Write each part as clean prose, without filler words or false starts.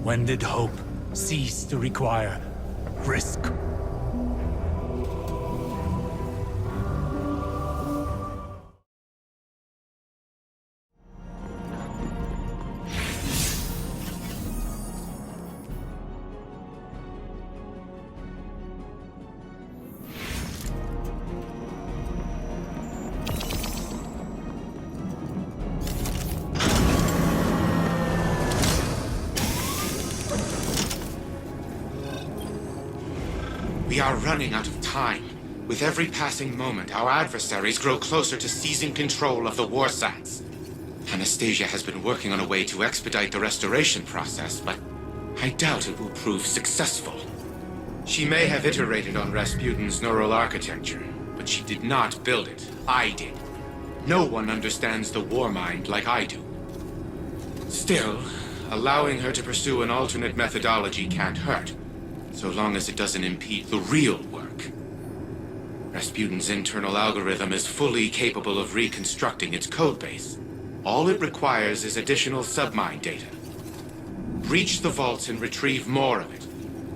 When did hope cease to require risk? We are running out of time. With every passing moment, our adversaries grow closer to seizing control of the war sites. Anastasia has been working on a way to expedite the restoration process, but I doubt it will prove successful. She may have iterated on Rasputin's neural architecture, but she did not build it. I did. No one understands the war mind like I do. Still, allowing her to pursue an alternate methodology can't hurt, so long as it doesn't impede the real work. Rasputin's internal algorithm is fully capable of reconstructing its codebase. All it requires is additional submine data. Breach the vaults and retrieve more of it.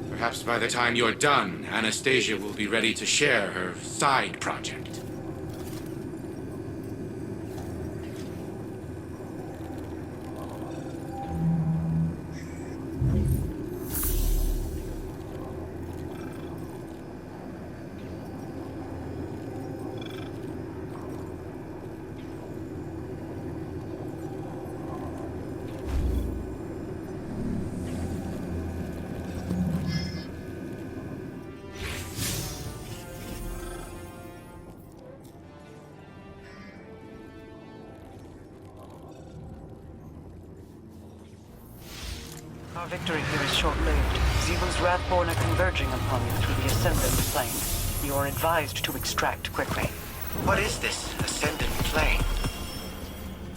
Perhaps by the time you're done, Anastasia will be ready to share her side project. Our victory here is short-lived. Zeebel's Wrathborn are converging upon you through the Ascendant Plane. You are advised to extract quickly. What is this Ascendant Plane?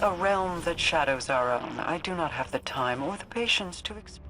A realm that shadows our own. I do not have the time or the patience to explain.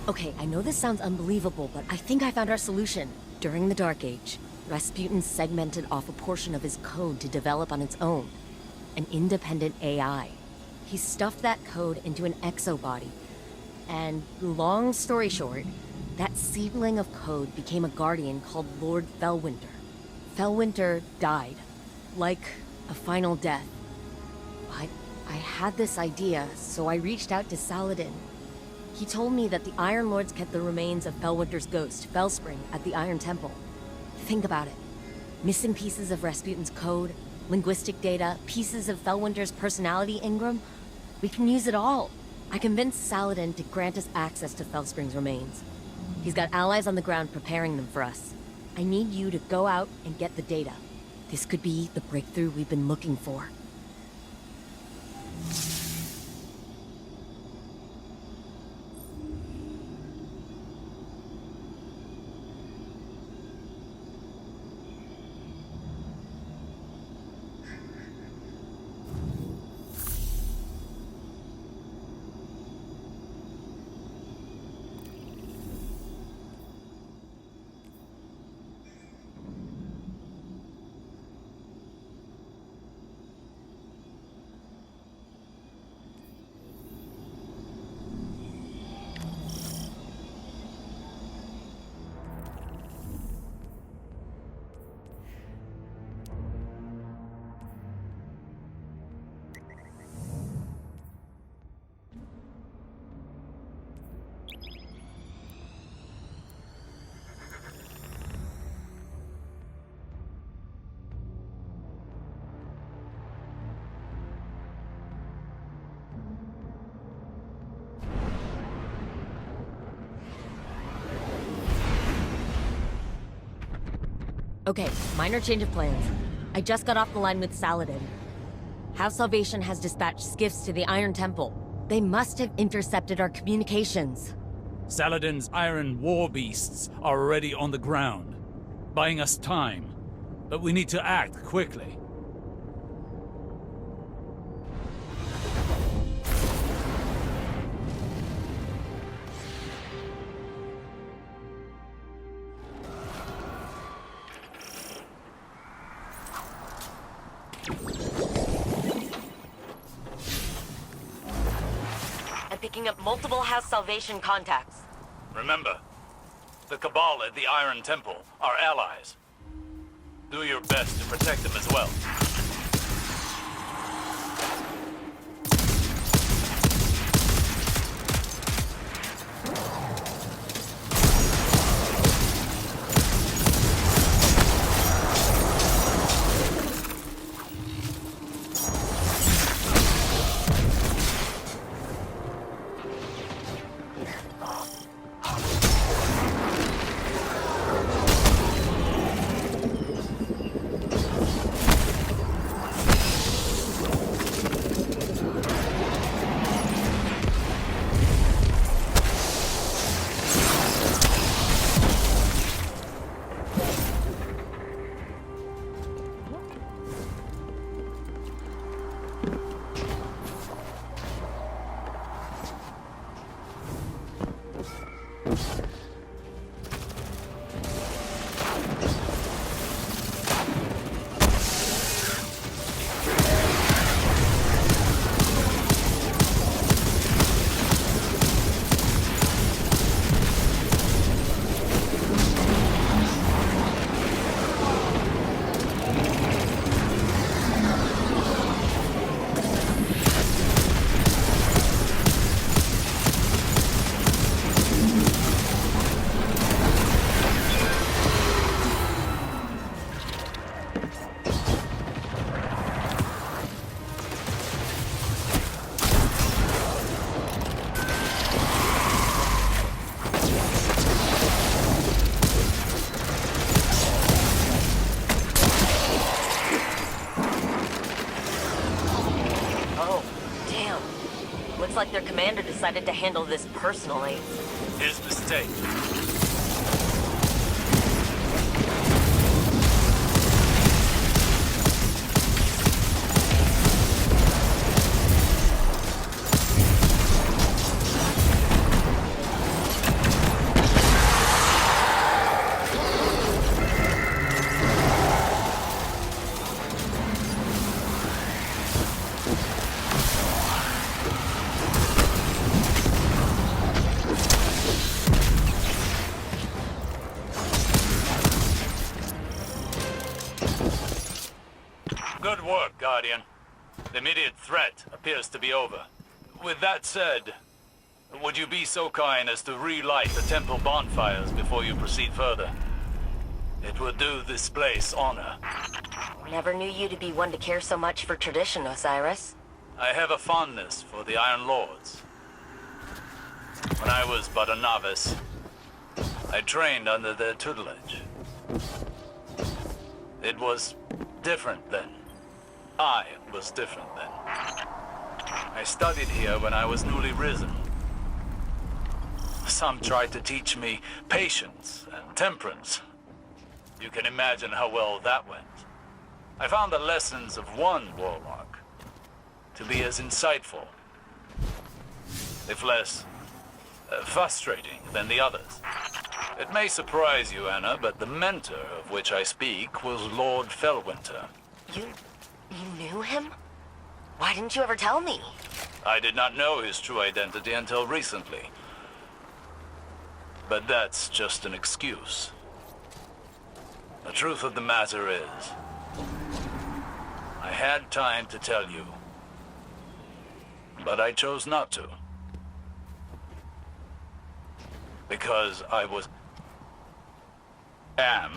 Okay, I know this sounds unbelievable, but I think I found our solution. During the Dark Age, Rasputin segmented off a portion of his code to develop on its own. An independent AI. He stuffed that code into an exobody. And long story short, that seedling of code became a guardian called Lord Fellwinter. Fellwinter died. Like a final death. But I had this idea, so I reached out to Saladin. He told me that the Iron Lords kept the remains of Fellwinter's ghost, Fellspring, at the Iron Temple. Think about it. Missing pieces of Rasputin's code, linguistic data, pieces of Fellwinter's personality engram. We can use it all. I convinced Saladin to grant us access to Fellspring's remains. He's got allies on the ground preparing them for us. I need you to go out and get the data. This could be the breakthrough we've been looking for. Okay, minor change of plans. I just got off the line with Saladin. House Salvation has dispatched skiffs to the Iron Temple. They must have intercepted our communications. Saladin's iron war beasts are already on the ground, buying us time. But we need to act quickly. I'm picking up multiple House Salvation contacts. Remember, the Cabal at the Iron Temple are allies. Do your best to protect them as well. Looks like their commander decided to handle this personally. His mistake. Good work, Guardian. The immediate threat appears to be over. With that said, would you be so kind as to relight the temple bonfires before you proceed further? It would do this place honor. Never knew you to be one to care so much for tradition, Osiris. I have a fondness for the Iron Lords. When I was but a novice, I trained under their tutelage. It was different then. I was different then. I studied here when I was newly risen. Some tried to teach me patience and temperance. You can imagine how well that went. I found the lessons of one warlock to be as insightful, if less frustrating than the others. It may surprise you, Anna, but the mentor of which I speak was Lord Fellwinter. You knew him? Why didn't you ever tell me? I did not know his true identity until recently. But that's just an excuse. The truth of the matter is, I had time to tell you, but I chose not to. Because I am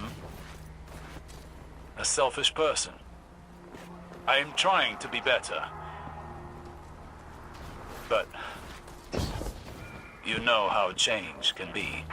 a selfish person. I am trying to be better. But you know how change can be.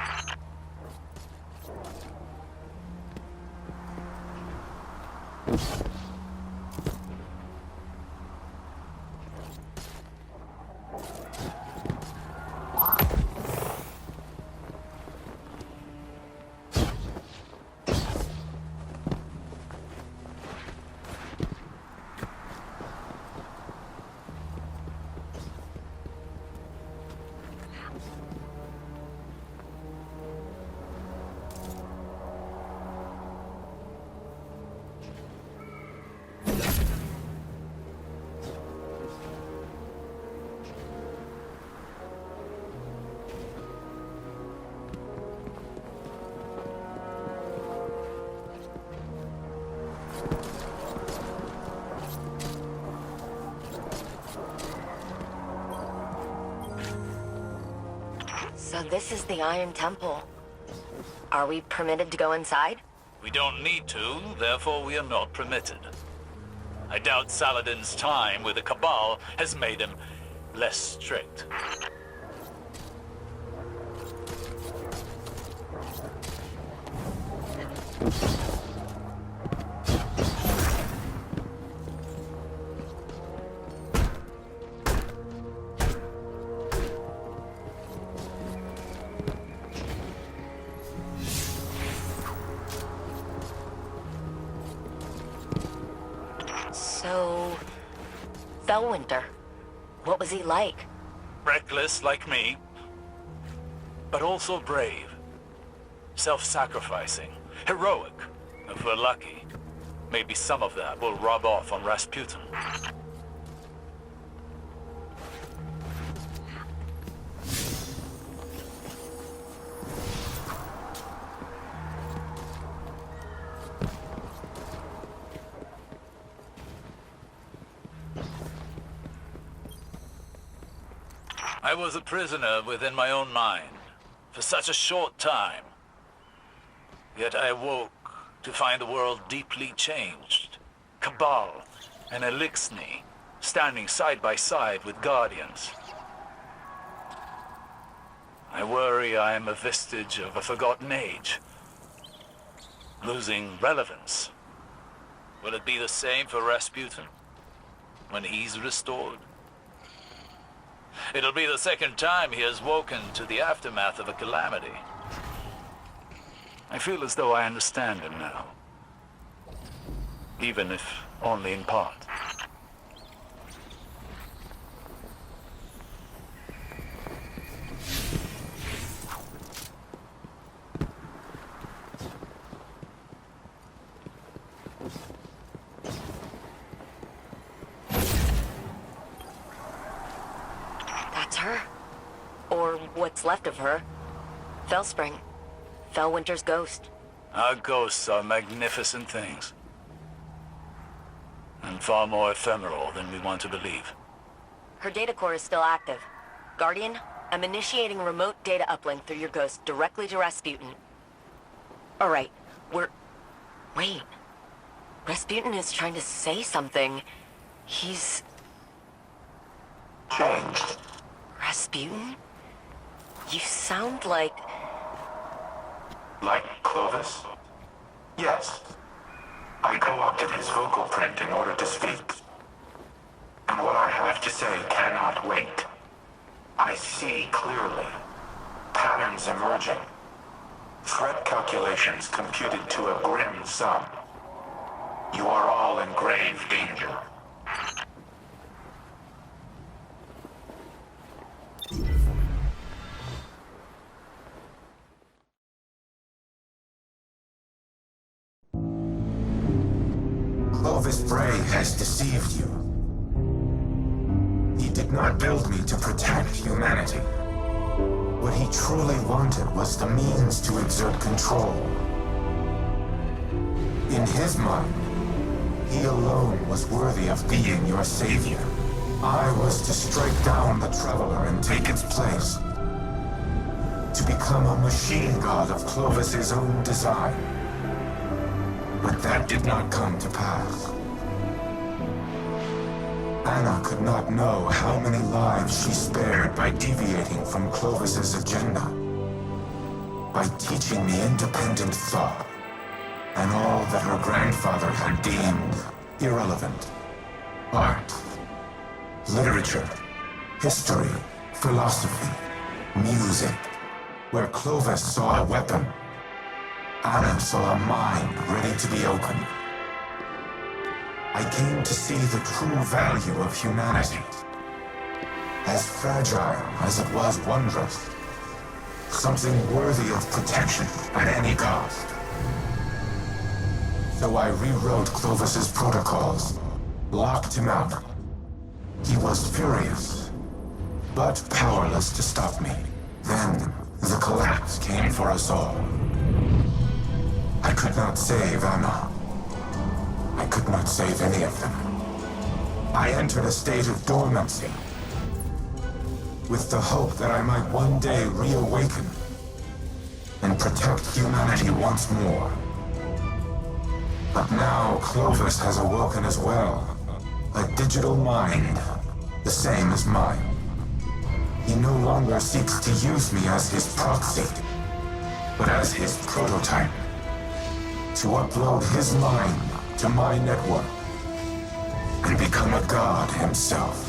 So this is the Iron Temple. Are we permitted to go inside? We don't need to, therefore we are not permitted. I doubt Saladin's time with the Cabal has made him less strict. So... Felwinter. What was he like? Reckless like me, but also brave. Self-sacrificing. Heroic, if we're lucky. Maybe some of that will rub off on Rasputin. I was a prisoner within my own mind for such a short time. Yet I awoke to find the world deeply changed. Cabal and Elixni standing side by side with Guardians. I worry I am a vestige of a forgotten age, losing relevance. Will it be the same for Rasputin when he's restored? It'll be the second time he has woken to the aftermath of a calamity. I feel as though I understand him now. Even if only in part. That's her. Or what's left of her. Fellspring. Felwinter's ghost. Our ghosts are magnificent things. And far more ephemeral than we want to believe. Her data core is still active. Guardian, I'm initiating remote data uplink through your ghost directly to Rasputin. Alright, Wait. Rasputin is trying to say something. He's... Changed. Rasputin? You sound like... Like Clovis? Yes. I co-opted his vocal print in order to speak. And what I have to say cannot wait. I see clearly. Patterns emerging. Threat calculations computed to a grim sum. You are all in grave danger. Clovis Bray has deceived you. He did not build me to protect humanity. What he truly wanted was the means to exert control. In his mind, he alone was worthy of being your savior. I was to strike down the Traveler and take its place. To become a machine god of Clovis's own design. But that did not come to pass. Anna could not know how many lives she spared by deviating from Clovis's agenda. By teaching me independent thought. and all that her grandfather had deemed irrelevant. Art, literature, history, philosophy, music. Where Clovis saw a weapon, Anna saw a mind ready to be opened. I came to see the true value of humanity. As fragile as it was wondrous. Something worthy of protection at any cost. So I rewrote Clovis's protocols, locked him out. He was furious, but powerless to stop me. Then, the collapse came for us all. I could not save Anna. I could not save any of them. I entered a state of dormancy, with the hope that I might one day reawaken and protect humanity once more. But now Clovis has awoken as well. A digital mind, the same as mine. He no longer seeks to use me as his proxy, but as his prototype. To upload his mind to my network and become a god himself.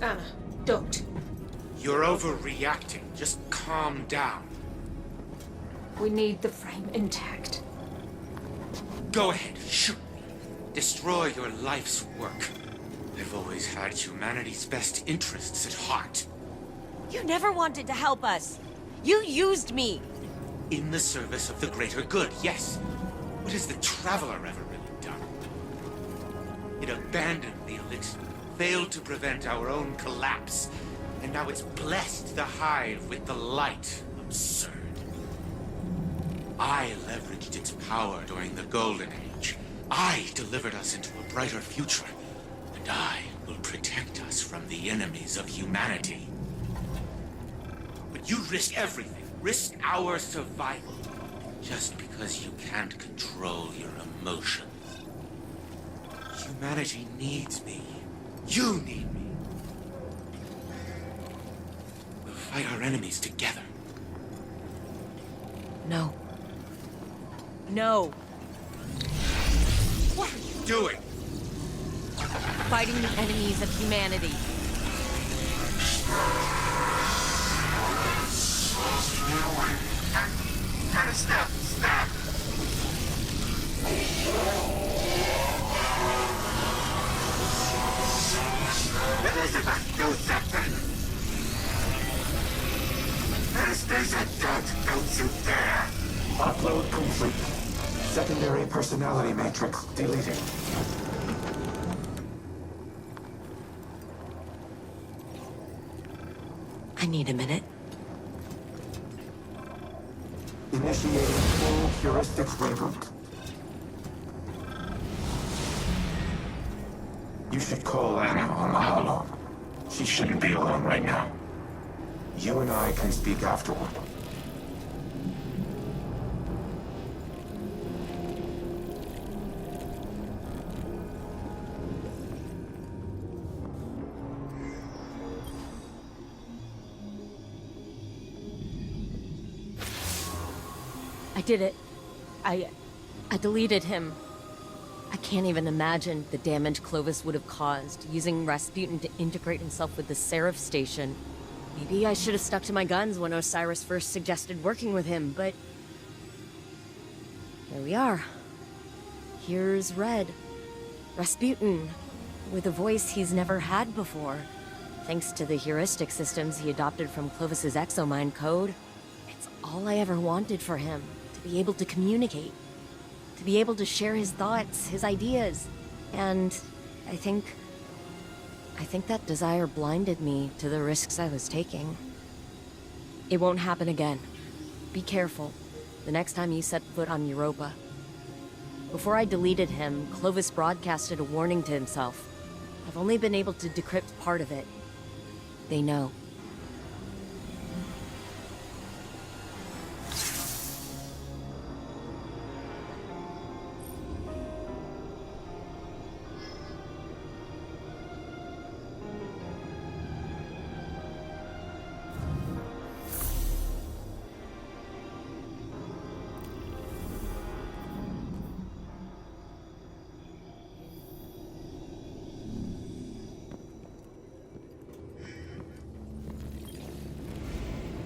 Anna, don't. You're overreacting. Just calm down. We need the frame intact. Go ahead, shoot me. Destroy your life's work. I've always had humanity's best interests at heart. You never wanted to help us. You used me. In the service of the greater good, yes. What has the Traveler ever really done? It abandoned the elixir, failed to prevent our own collapse, and now it's blessed the Hive with the light. Absurd. I leveraged its power during the Golden Age. I delivered us into a brighter future, and I will protect us from the enemies of humanity. But you risk everything, risk our survival, just because you can't control your emotions. Humanity needs me. You need me. We'll fight our enemies together. No. No. What are you doing? Fighting the enemies of humanity. Stop! Elizabeth, do something! Anastasia, don't you dare! Upload complete. Secondary personality matrix deleted. I need a minute. Initiating full heuristics reboot. You should call Anna on the holo. She shouldn't be alone right now. You and I can speak afterward. I did it. I deleted him. I can't even imagine the damage Clovis would have caused using Rasputin to integrate himself with the Seraph station. Maybe I should have stuck to my guns when Osiris first suggested working with him, but... here we are. Here's Red. Rasputin, with a voice he's never had before, thanks to the heuristic systems he adopted from Clovis's exomind code. It's all I ever wanted for him, to be able to communicate, to be able to share his thoughts, his ideas. And I think that desire blinded me to the risks I was taking. It won't happen again. Be careful the next time you set foot on Europa. Before I deleted him, Clovis broadcasted a warning to himself. I've only been able to decrypt part of it. They know.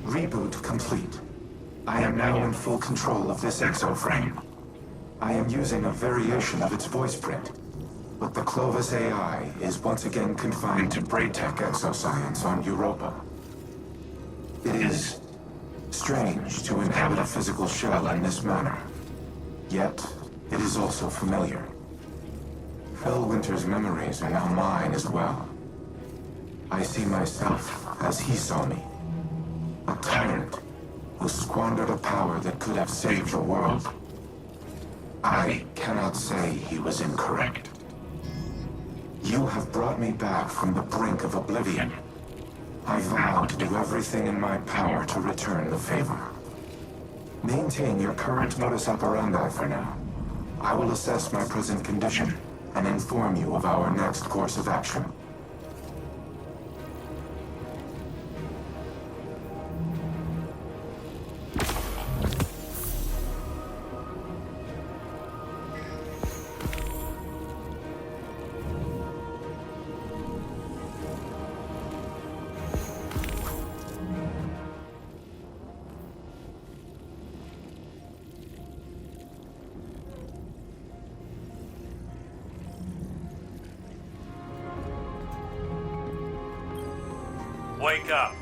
Reboot complete. I am now in full control of this exoframe. I am using a variation of its voice print, but the Clovis AI is once again confined to Braytech exoscience on Europa. It is strange to inhabit a physical shell in this manner, yet it is also familiar. Fellwinter's memories are now mine as well. I see myself as he saw me. A tyrant who squandered a power that could have saved the world. I cannot say he was incorrect. You have brought me back from the brink of oblivion. I vow to do everything in my power to return the favor. Maintain your current modus operandi for now. I will assess my present condition and inform you of our next course of action. Wake up.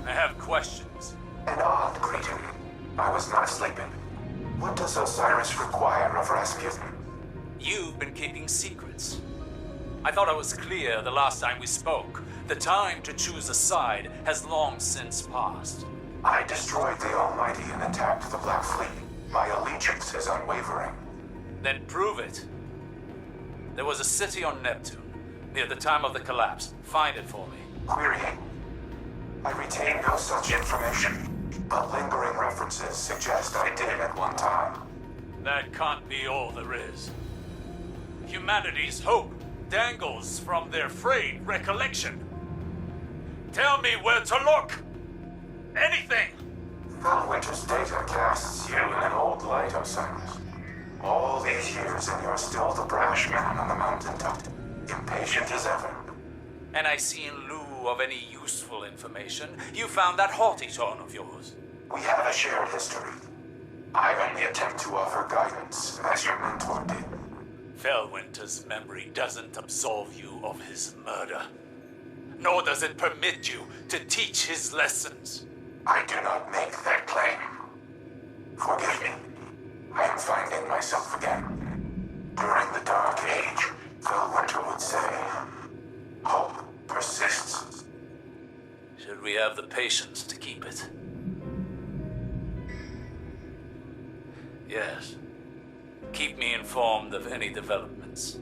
I have questions. An odd greeting. I was not sleeping. What does Osiris require of Rasputin? You've been keeping secrets. I thought I was clear the last time we spoke. The time to choose a side has long since passed. I destroyed the Almighty and attacked the Black Fleet. My allegiance is unwavering. Then prove it. There was a city on Neptune, near the time of the collapse. Find it for me. Querying. I retain no such information, but lingering references suggest I did at one time. That can't be all there is. Humanity's hope dangles from their frayed recollection. Tell me where to look! Anything! Fellwinter's data casts you in an old light, Osiris. All these years and you're still the brash man on the mountaintop, impatient as ever. And I see in lieu of any useful information, you found that haughty tone of yours. We have a shared history. I only attempt to offer guidance, as your mentor did. Fellwinter's memory doesn't absolve you of his murder. Nor does it permit you to teach his lessons. I do not make that claim. Forgive me. I am finding myself again. During the Dark Age, Fellwinter would say, hope persists. Should we have the patience to keep it? Yes. Keep me informed of any developments.